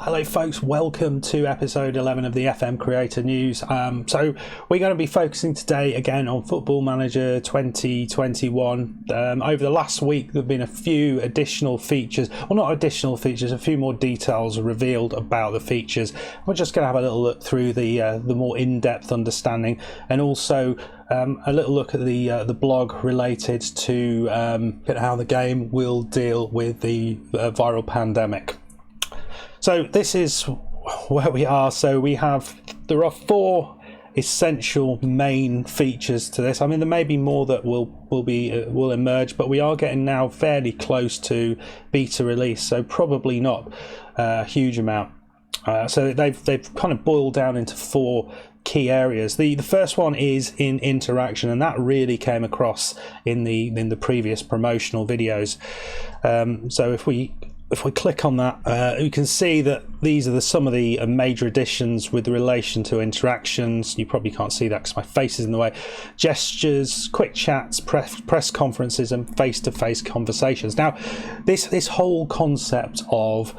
hello folks, welcome to episode 11 of the FM Creator News. So we're going to be focusing today again on Football Manager 2021. Over the last week there have been a few additional features, well not additional features, a few more details revealed about the features. We're just going to have a little look through the more in-depth understanding, and also a little look at the blog related to how the game will deal with the viral pandemic. So this is where we are. So there are four essential main features to this. I mean, there may be more that will emerge, but we are getting now fairly close to beta release, so probably not a huge amount. So they've kind of boiled down into four key areas. The first one is in interaction, and that really came across in the previous promotional videos. So if we click on that, you can see that these are some of the major additions with relation to interactions. You probably can't see that because my face is in the way. Gestures, quick chats, press conferences, and face-to-face conversations. Now, this whole concept of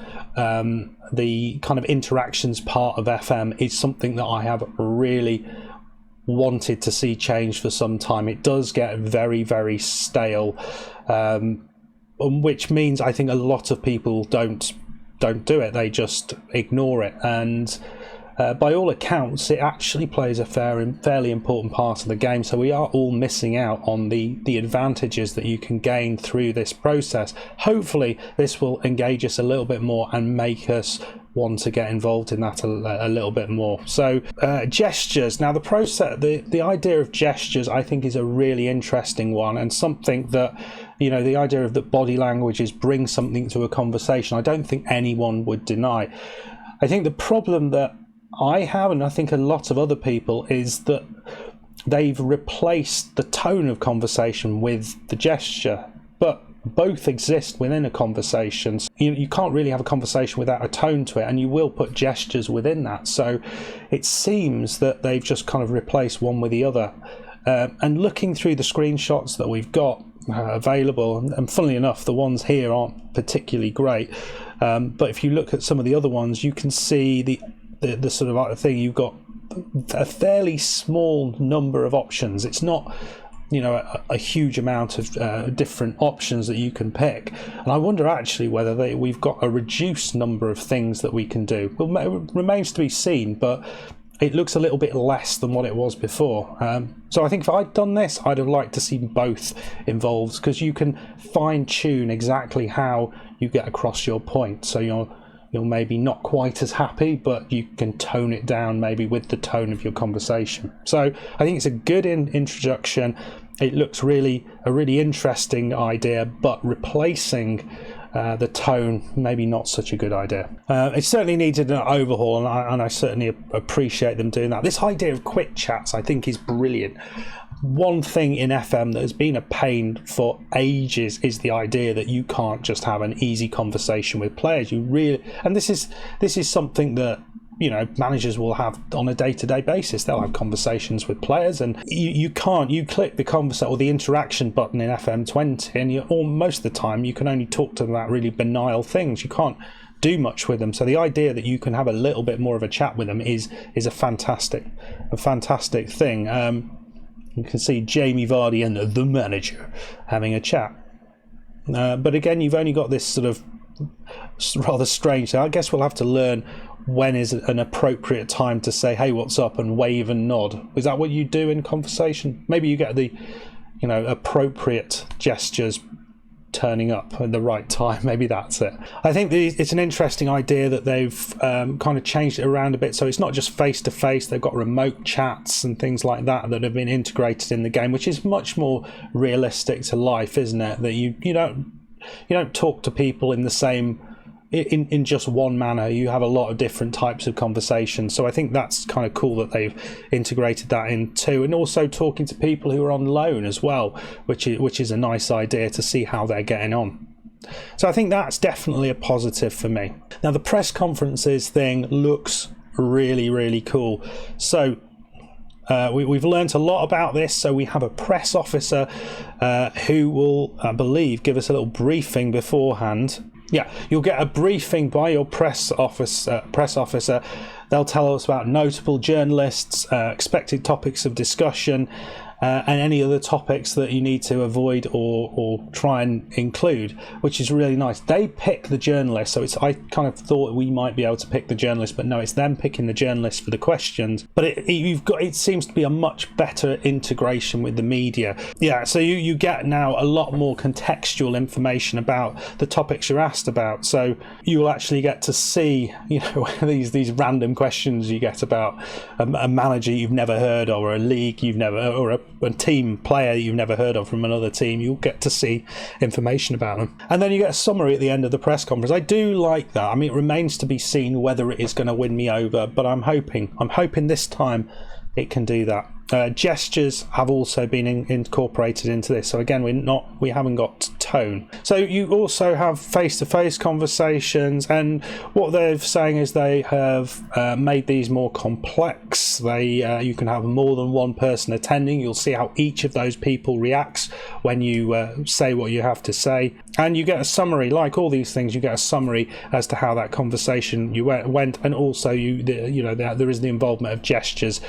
the kind of interactions part of FM is something that I have really wanted to see change for some time. It does get very, very stale. Which means I think a lot of people don't do it. They just ignore it, and by all accounts it actually plays a fairly important part of the game. So we are all missing out on the advantages that you can gain through this process. Hopefully this will engage us a little bit more and make us want to get involved in that a little bit more. So gestures. Now the idea of gestures I think is a really interesting one, and something that, you know, the idea of that body languages bring something to a conversation, I don't think anyone would deny. I think the problem that I have, and I think a lot of other people, is that they've replaced the tone of conversation with the gesture, but both exist within a conversation. You can't really have a conversation without a tone to it, and you will put gestures within that. So it seems that they've just kind of replaced one with the other. And looking through the screenshots that we've got available, and funnily enough the ones here aren't particularly great, but if you look at some of the other ones, you can see the sort of thing. You've got a fairly small number of options. It's not, you know, a huge amount of different options that you can pick, and I wonder actually whether we've got a reduced number of things that we can do. Well, it remains to be seen, but it looks a little bit less than what it was before. So I think if I'd done this, I'd have liked to see both involved, because you can fine-tune exactly how you get across your point. So you're maybe not quite as happy, but you can tone it down maybe with the tone of your conversation. So I think it's a good introduction. It looks a really interesting idea, but replacing the tone, maybe not such a good idea. It certainly needed an overhaul, and I certainly appreciate them doing that. This idea of quick chats I think is brilliant. One thing in FM that has been a pain for ages is the idea that you can't just have an easy conversation with players. And this is something that, you know, managers will have on a day-to-day basis. They'll have conversations with players, and you click the conversation or the interaction button in FM20, and most of the time you can only talk to them about really banal things. You can't do much with them. So the idea that you can have a little bit more of a chat with them is a fantastic thing. You can see Jamie Vardy and the manager having a chat, but again, you've only got this sort of rather strange. So I guess we'll have to learn when is an appropriate time to say, hey, what's up, and wave and nod. Is that what you do in conversation? Maybe you get the, you know, appropriate gestures turning up at the right time. Maybe that's it. I think it's an interesting idea that they've kind of changed it around a bit, so it's not just face to face. They've got remote chats and things like that have been integrated in the game, which is much more realistic to life, isn't it? That you don't talk to people in the same in just one manner. You have a lot of different types of conversations, so I think that's kind of cool that they've integrated that in too. And also talking to people who are on loan as well, which is a nice idea to see how they're getting on. So I think that's definitely a positive for me. Now the press conferences thing looks really cool. So we've learned a lot about this. So we have a press officer who will, I believe, give us a little briefing beforehand. Yeah, you'll get a briefing by your press officer. They'll tell us about notable journalists, expected topics of discussion, and any other topics that you need to avoid or try and include, which is really nice. They pick the journalists, so I kind of thought we might be able to pick the journalists, but no, it's them picking the journalists for the questions. But it seems to be a much better integration with the media. Yeah, so you get now a lot more contextual information about the topics you're asked about. So you will actually get to see, these random questions you get about a manager you've never heard of, or a league you've never, or a team player you've never heard of from another team. You'll get to see information about them, and then you get a summary at the end of the press conference. I do like that. I mean, it remains to be seen whether it is going to win me over, but I'm hoping this time it can do that. Gestures have also been incorporated into this. So again, we haven't got tone. So you also have face-to-face conversations, and what they're saying is they have made these more complex. You can have more than one person attending. You'll see how each of those people reacts when you say what you have to say, and you get a summary. Like all these things, you get a summary as to how that conversation went, and also there is the involvement of gestures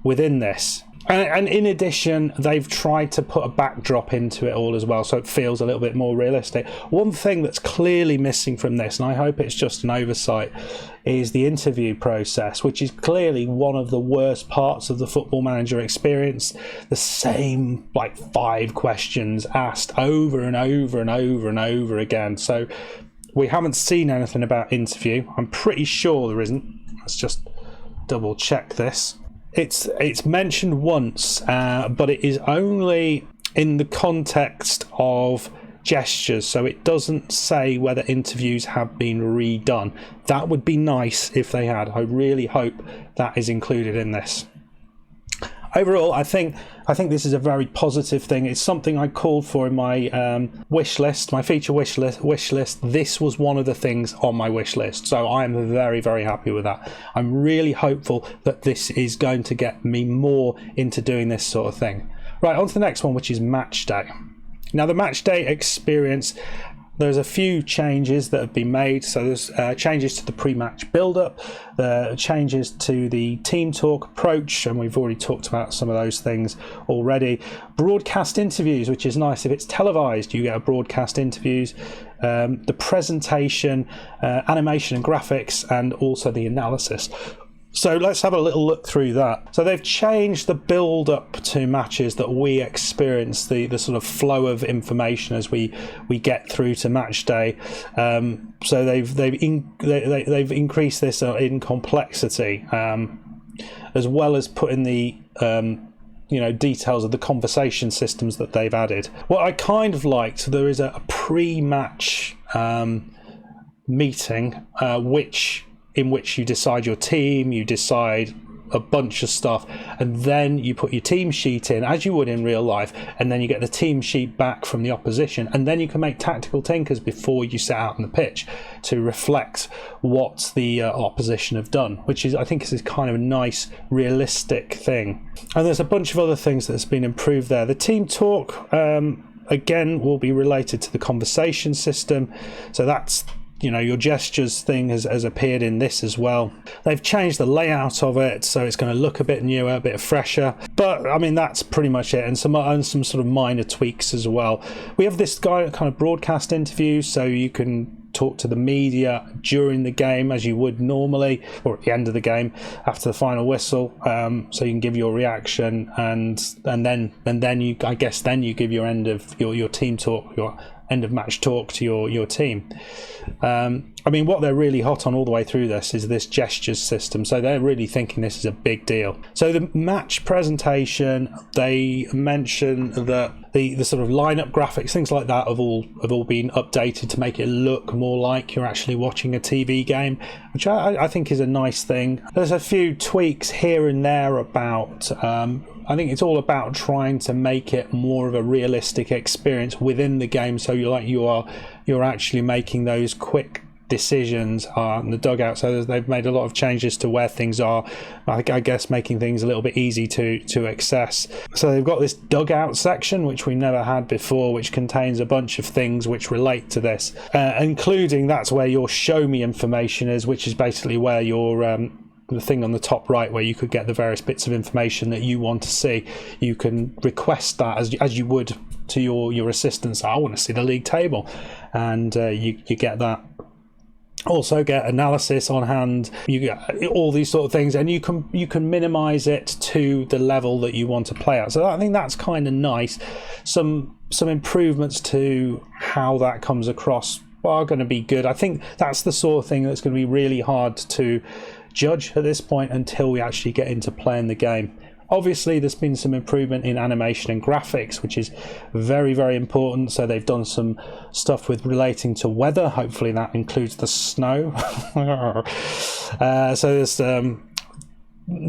within this. And in addition, they've tried to put a backdrop into it all as well, so it feels a little bit more realistic. One thing that's clearly missing from this, and I hope it's just an oversight, is the interview process, which is clearly one of the worst parts of the Football Manager experience. The same 5 questions asked over and over and over and over again. So we haven't seen anything about interview. I'm pretty sure there isn't. Let's just double check this. It's mentioned once, but it is only in the context of gestures, so it doesn't say whether interviews have been redone. That would be nice if they had. I really hope that is included in this. Overall, I think this is a very positive thing. It's something I called for in my wish list, my feature wish list. This was one of the things on my wish list, so I am very, very happy with that. I'm really hopeful that this is going to get me more into doing this sort of thing. Right, on to the next one, which is match day. Now, the match day experience, there's a few changes that have been made. So there's changes to the pre-match build-up, changes to the team talk approach, and we've already talked about some of those things already. Broadcast interviews, which is nice. If it's televised, you get a broadcast interviews. The presentation, animation and graphics, and also the analysis. So let's have a little look through that. So they've changed the build-up to matches that we experience, the sort of flow of information as we get through to match day. So they've increased this in complexity, as well as putting the details of the conversation systems that they've added. What I kind of liked, there is a pre-match meeting, in which you decide your team, you decide a bunch of stuff, and then you put your team sheet in as you would in real life, and then you get the team sheet back from the opposition, and then you can make tactical tinkers before you set out on the pitch to reflect what the opposition have done, which is, I think, is kind of a nice realistic thing. And there's a bunch of other things that's been improved there. The team talk again will be related to the conversation system, so that's your gestures thing has appeared in this as well. They've changed the layout of it, so it's going to look a bit newer, a bit fresher. But I mean, that's pretty much it, and some sort of minor tweaks as well. We have this kind of broadcast interviews, so you can talk to the media during the game as you would normally, or at the end of the game after the final whistle. So you can give your reaction, and then you, I guess, then you give your end of your team talk, your end of match talk to your team. I mean, what they're really hot on all the way through this is this gestures system, so they're really thinking this is a big deal. So the match presentation, they mention that the sort of lineup graphics, things like that, have all been updated to make it look more like you're actually watching a TV game, which I think is a nice thing. There's a few tweaks here and there about I think it's all about trying to make it more of a realistic experience within the game, so you're actually making those quick decisions are in the dugout. So they've made a lot of changes to where things are, I guess making things a little bit easy to access. So they've got this dugout section, which we never had before, which contains a bunch of things which relate to this, including that's where your show me information is, which is basically where your the thing on the top right where you could get the various bits of information that you want to see. You can request that as you would to your assistants. I want to see the league table, and you get that. Also get analysis on hand, you get all these sort of things, and you can minimize it to the level that you want to play at. So I think that's kind of nice. Some improvements to how that comes across are going to be good. I think that's the sort of thing that's going to be really hard to judge at this point until we actually get into playing the game. Obviously there's been some improvement in animation and graphics, which is very, very important. So they've done some stuff with relating to weather. Hopefully that includes the snow. So there's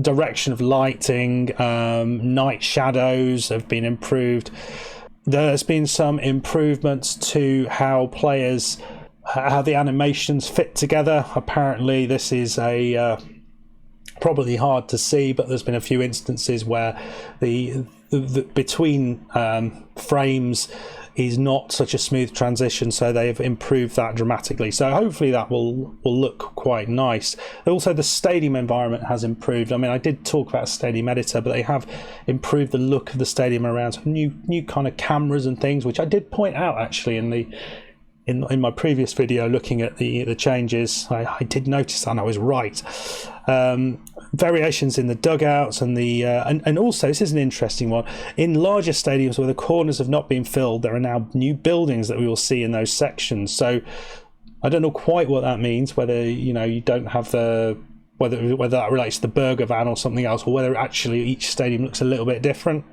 direction of lighting, night shadows have been improved. There's been some improvements to how the animations fit together. Apparently this is probably hard to see, but there's been a few instances where the between frames is not such a smooth transition, so they've improved that dramatically. So hopefully that will look quite nice. Also the stadium environment has improved. I mean, I did talk about Stadium Editor, but they have improved the look of the stadium around some new kind of cameras and things, which I did point out actually in my previous video looking at the changes. I did notice that, and I was right. Variations in the dugouts and and also this is an interesting one. In larger stadiums where the corners have not been filled, there are now new buildings that we will see in those sections. So I don't know quite what that means, whether you don't have whether that relates to the burger van or something else, or whether actually each stadium looks a little bit different.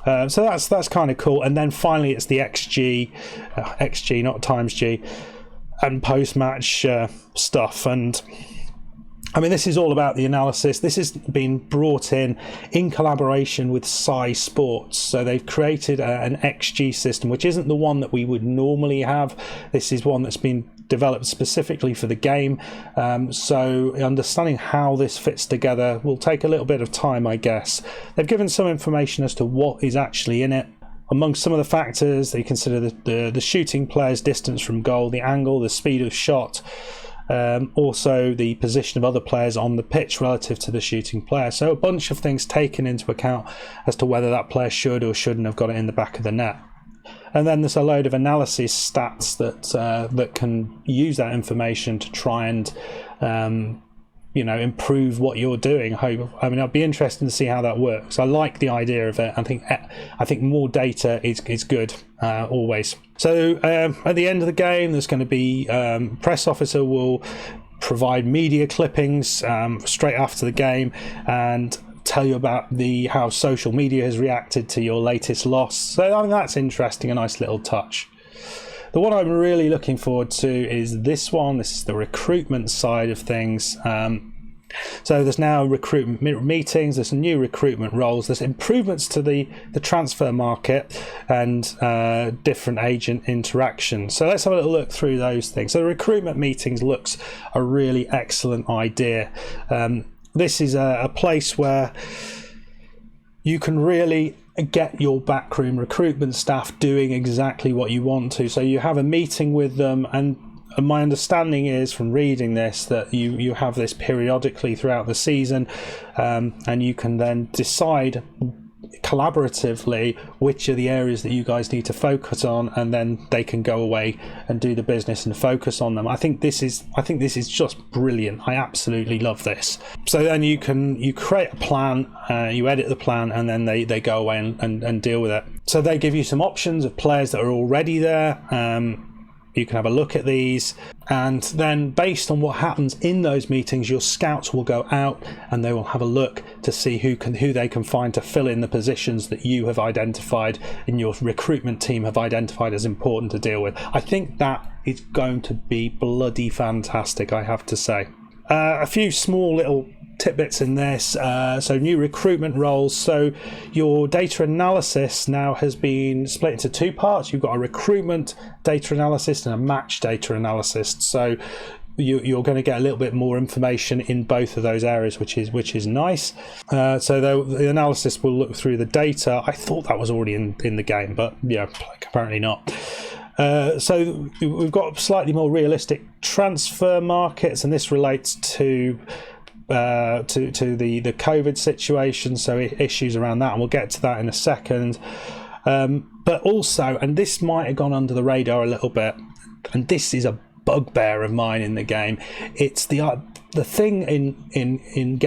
So that's kind of cool. And then finally it's the XG not times G, and post-match stuff. And I mean, this is all about the analysis. This has been brought in collaboration with Sci Sports. So they've created an XG system, which isn't the one that we would normally have. This is one that's been developed specifically for the game. So understanding how this fits together will take a little bit of time, I guess. They've given some information as to what is actually in it. Among some of the factors, they consider the shooting player's distance from goal, the angle, the speed of shot, also the position of other players on the pitch relative to the shooting player. So a bunch of things taken into account as to whether that player should or shouldn't have got it in the back of the net. And then there's a load of analysis stats that can use that information to try and improve what you're doing. I mean, I'd be interested to see how that works. I like the idea of it. I think more data is good always. So at the end of the game, there's going to be press officer will provide media clippings straight after the game and tell you about how social media has reacted to your latest loss. So I mean, that's interesting, a nice little touch. The one I'm really looking forward to is this one. This is the recruitment side of things. So there's now recruitment meetings, there's some new recruitment roles, there's improvements to the transfer market and different agent interaction. So let's have a little look through those things. So the recruitment meetings looks a really excellent idea. This is a place where you can really get your backroom recruitment staff doing exactly what you want to. So you have a meeting with them, and my understanding is from reading this that you have this periodically throughout the season, and you can then decide collaboratively which are the areas that you guys need to focus on, and then they can go away and do the business and focus on them. I think this is just brilliant. I absolutely love this. So then you create a plan, you edit the plan, and then they go away and deal with it. So they give you some options of players that are already there. You can have a look at these, and then based on what happens in those meetings, your scouts will go out and they will have a look to see who they can find to fill in the positions that you have identified and your recruitment team have identified as important to deal with. I think that is going to be bloody fantastic, I have to say. A few small little tidbits in this. So new recruitment roles. So your data analysis now has been split into two parts. You've got a recruitment data analyst and a match data analyst. So you're going to get a little bit more information in both of those areas, which is nice. So the analysis will look through the data. I thought that was already in the game, but yeah, apparently not. So we've got slightly more realistic transfer markets, and this relates to the COVID situation, so issues around that, and we'll get to that in a second. But also, and this might have gone under the radar a little bit, and this is a bugbear of mine in the game. It's the thing in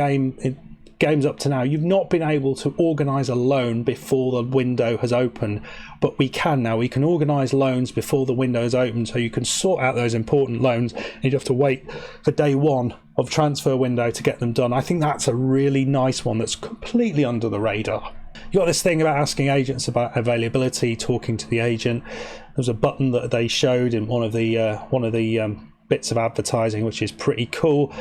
games up to now. You've not been able to organise a loan before the window has opened, but we can now. We can organise loans before the window is open, so you can sort out those important loans. And you have to wait for day one of transfer window to get them done. I think that's a really nice one that's completely under the radar. You got this thing about asking agents about availability, talking to the agent. There's a button that they showed in one of the bits of advertising, which is pretty cool.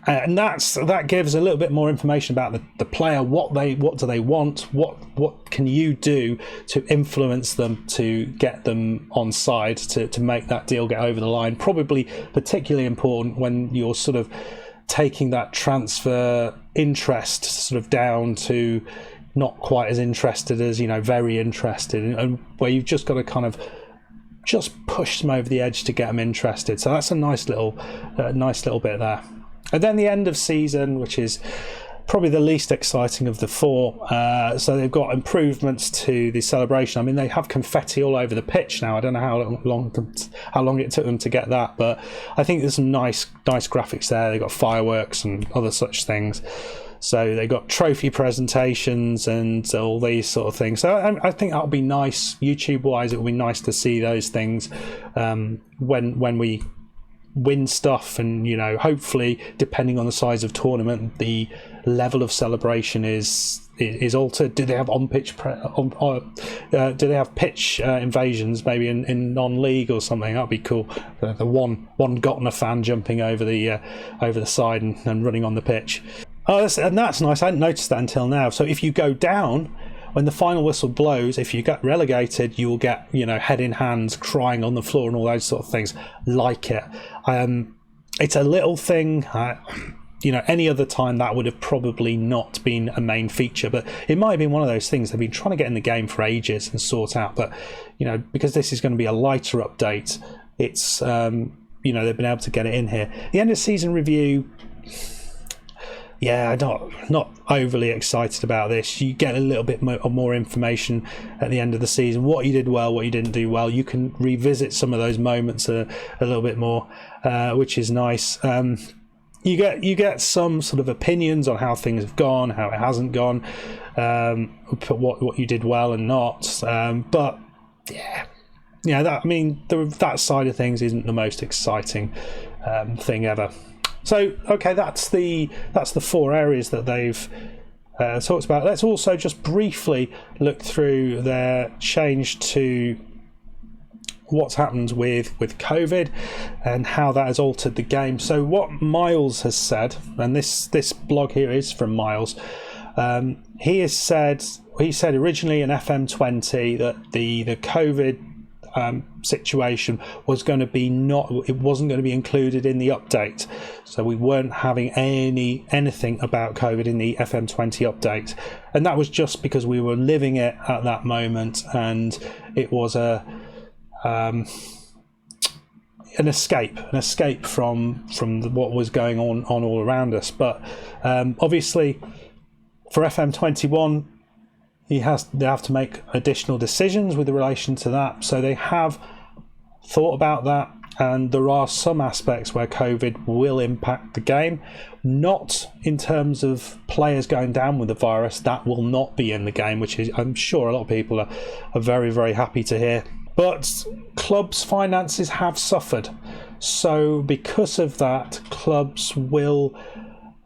And that gives a little bit more information about the player, what do they want, what can you do to influence them to get them on side to make that deal get over the line. Probably particularly important when you're sort of taking that transfer interest sort of down to not quite as interested as, very interested, and where you've just got to kind of just push them over the edge to get them interested. So that's a nice little bit there. And then the end of season, which is probably the least exciting of the four. So they've got improvements to the celebration. I mean, they have confetti all over the pitch now. I don't know how long it took them to get that, but I think there's some nice graphics there. They've got fireworks and other such things. So they got trophy presentations and all these sort of things. So I think that'll be nice. YouTube-wise, it'll be nice to see those things when we win stuff, and hopefully, depending on the size of tournament, the level of celebration is altered. Do they have on-pitch? Do they have pitch invasions? Maybe in non-league or something. That'd be cool. The one Gotner fan jumping over the side and running on the pitch. Oh, that's nice. I hadn't noticed that until now. So if you go down, when the final whistle blows, if you get relegated, you will get, head in hands, crying on the floor and all those sort of things. Like it. It's a little thing. Any other time that would have probably not been a main feature, but it might have been one of those things they've been trying to get in the game for ages and sort out. But, because this is going to be a lighter update, it's, they've been able to get it in here. The end of season review... Yeah, not overly excited about this. You get a little bit more information at the end of the season. What you did well, what you didn't do well. You can revisit some of those moments a little bit more, which is nice. You get some sort of opinions on how things have gone, how it hasn't gone, what you did well and not. But yeah, that side of things isn't the most exciting thing ever. So, okay, that's the 4 areas that they've talked about. Let's also just briefly look through their change to what's happened with COVID and how that has altered the game. So what Miles has said, and this blog here is from Miles, he said originally in FM20 that the COVID situation was going to be it wasn't going to be included in the update, so we weren't having anything about COVID in the FM20 update, and that was just because we were living it at that moment, and it was an escape from what was going on all around us. But obviously for FM21 they have to make additional decisions with relation to that. So they have thought about that, and there are some aspects where COVID will impact the game. Not in terms of players going down with the virus. That will not be in the game, which is, I'm sure a lot of people are very, very happy to hear. But clubs' finances have suffered. So because of that, clubs will...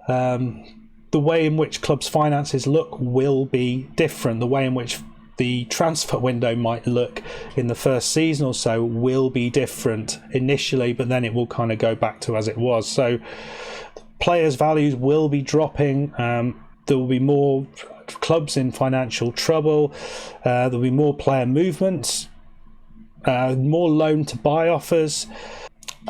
the way in which clubs' finances look will be different. The way in which the transfer window might look in the first season or so will be different initially, but then it will kind of go back to as it was. So players' values will be dropping. There will be more clubs in financial trouble. There will be more player movements, more loan to buy offers,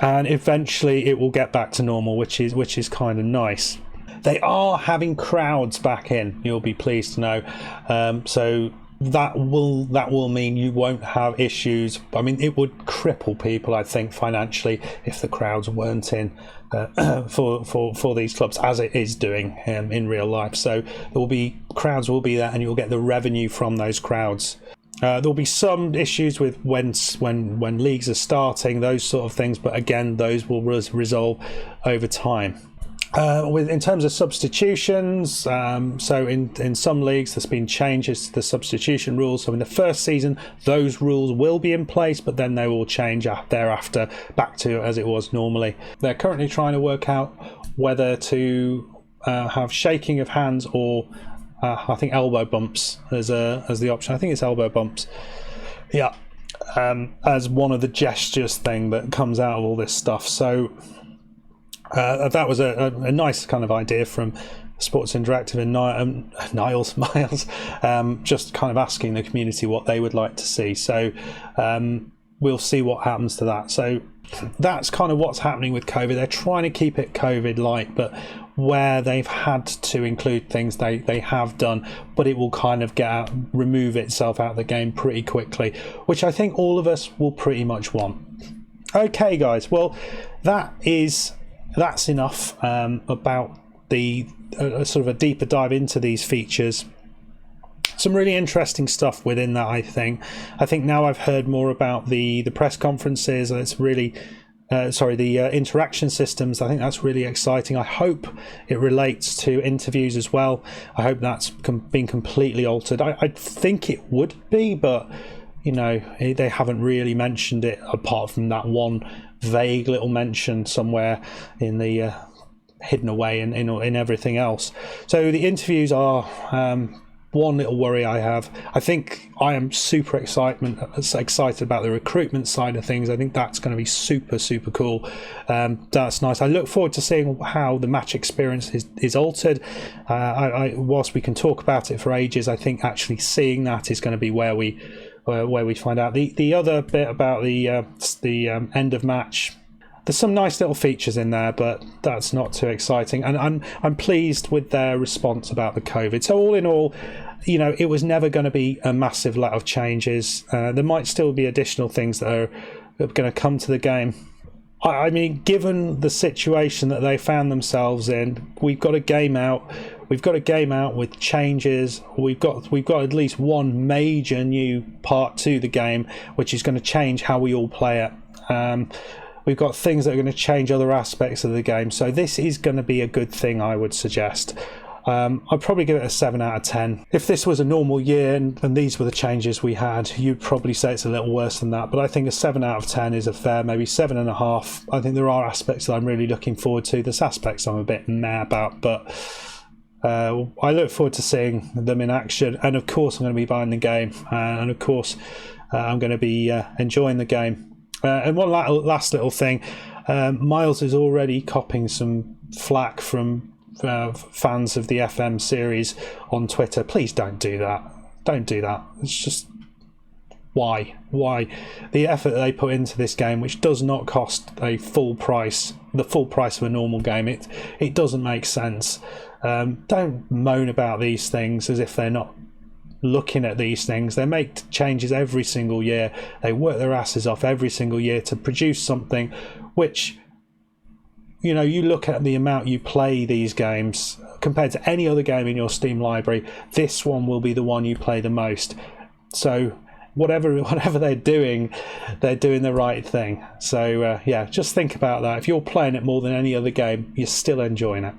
and eventually it will get back to normal, which is kind of nice. They are having crowds back in, you'll be pleased to know. So that will mean you won't have issues. I mean, it would cripple people, I think, financially if the crowds weren't in for these clubs, as it is doing in real life. So crowds will be there, and you'll get the revenue from those crowds. There'll be some issues with when leagues are starting, those sort of things, but again, those will resolve over time. In terms of substitutions, so in some leagues there's been changes to the substitution rules. So in the first season, those rules will be in place, but then they will change thereafter back to as it was normally. They're currently trying to work out whether to have shaking of hands or I think elbow bumps as the option. I think it's elbow bumps. Yeah, as one of the gestures thing that comes out of all this stuff. So that was a nice kind of idea from Sports Interactive and Miles, just kind of asking the community what they would like to see. So we'll see what happens to that. So that's kind of what's happening with COVID. They're trying to keep it COVID light, but where they've had to include things they have done, but it will kind of remove itself out of the game pretty quickly, which I think all of us will pretty much want. Okay guys, well that's enough about the sort of a deeper dive into these features. Some really interesting stuff within that, I think now I've heard more about the press conferences, and it's really the interaction systems. I think that's really exciting. I hope it relates to interviews as well. I hope that's been completely altered. I think it would be, but you know, they haven't really mentioned it apart from that one vague little mention somewhere in the hidden away in everything else. So the interviews are one little worry I have. I think I am super excited about the recruitment side of things. I think that's going to be super cool. That's nice. I look forward to seeing how the match experience is altered. Whilst we can talk about it for ages, I think actually seeing that is going to be where we find out. The other bit about the end of match, there's some nice little features in there, but that's not too exciting. And I'm pleased with their response about the COVID. So all in all, you know, it was never going to be a massive lot of changes. There might still be additional things that are going to come to the game. I mean, given the situation that they found themselves in, we've got a game out. We've got a game out with changes. We've got at least one major new part to the game, which is going to change how we all play it. We've got things that are going to change other aspects of the game. So this is going to be a good thing, I would suggest. I'd probably give it a 7 out of 10. If this was a normal year and these were the changes we had, you'd probably say it's a little worse than that. But I think a 7 out of 10 is a fair, maybe 7.5. I think there are aspects that I'm really looking forward to. There's aspects I'm a bit meh about, but I look forward to seeing them in action. And of course, I'm going to be buying the game. And of course, I'm going to be enjoying the game. And one last little thing, Miles is already copping some flack from fans of the FM series on Twitter. Please don't do that. Don't do that. It's just why the effort that they put into this game, which does not cost the full price of a normal game, it doesn't make sense. Don't moan about these things as if they're not looking at these things. They make changes every single year. They work their asses off every single year to produce something which, you know, you look at the amount you play these games compared to any other game in your Steam library, this one will be the one you play the most. So whatever they're doing the right thing. So yeah, just think about that. If you're playing it more than any other game, you're still enjoying it.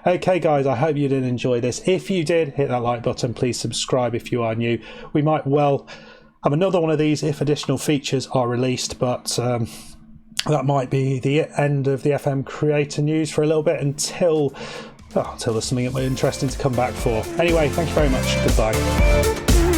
Okay guys, I hope you did enjoy this. If you did, hit that like button. Please subscribe if you are new. We might well have another one of these if additional features are released, but that might be the end of the FM creator news for a little bit until there's something interesting to come back for. Anyway, thank you very much. Goodbye.